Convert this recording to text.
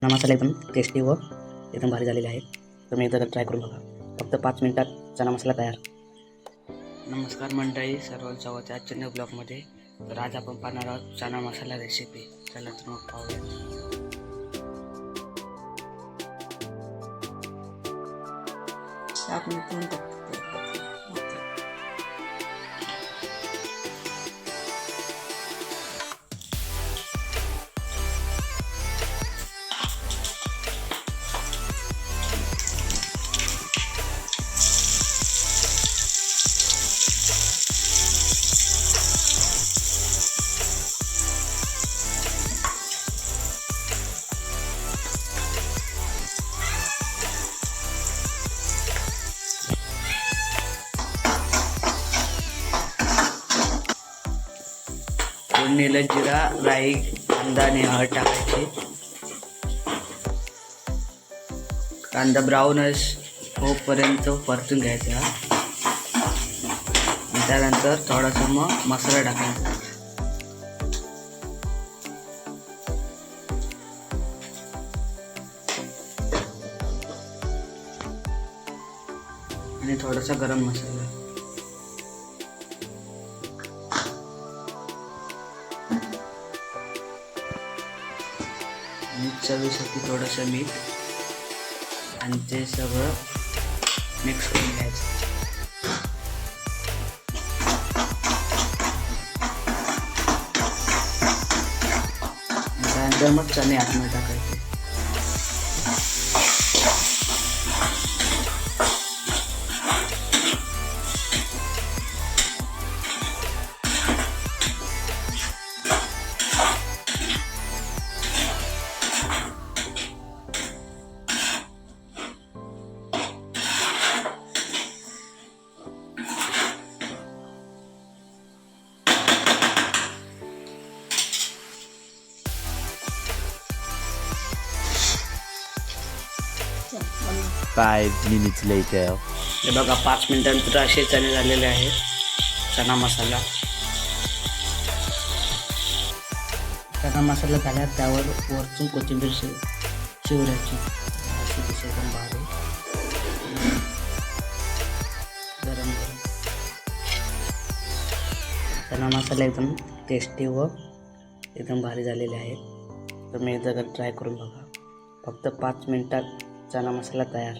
चना मसाला एकदम टेस्टी व एकदम भारी झालेले आहे. तुम्ही एकदा ट्राय करून बघा. फक्त 5 मिनिटात चना मसाला तयार. नमस्कार मंडळी, सर्वांचं स्वागत आहे आजच्या न्यू ब्लॉगमध्ये. तर आज आपण पाहणार आहोत चना मसाला रेसिपी. चला तर मग पाहूया. आपण पण टाकतो. फोडणीला जिरा, राई, कांदा आणि हळद टाकायची. कांदा ब्राऊनच होईपर्यंत परतून घ्यायचा. त्यानंतर थोडासा मग मसाला टाकायचा. आणि थोडासा गरम मसाला. आणि चवीसाठी थोडंसं मीठ आणि ते सगळं मिक्स करून घ्यायचं. त्यानंतर मग चणे आतमध्ये टाकायचे. Five minutes later. हे बघा 5 मिनिटांनंतर असे चणे झालेले आहेत. चना मसाला झाल्यावर त्यावर वरतून कोथिंबीर शिवरायची. अशी दिसेल एकदम भारी. गरम चना मसाला एकदम टेस्टी व एकदम भारी झालेले आहेत. तुम्ही एकदा ट्राय करून बघा. फक्त 5 मिनिटात चना मसाला तयार.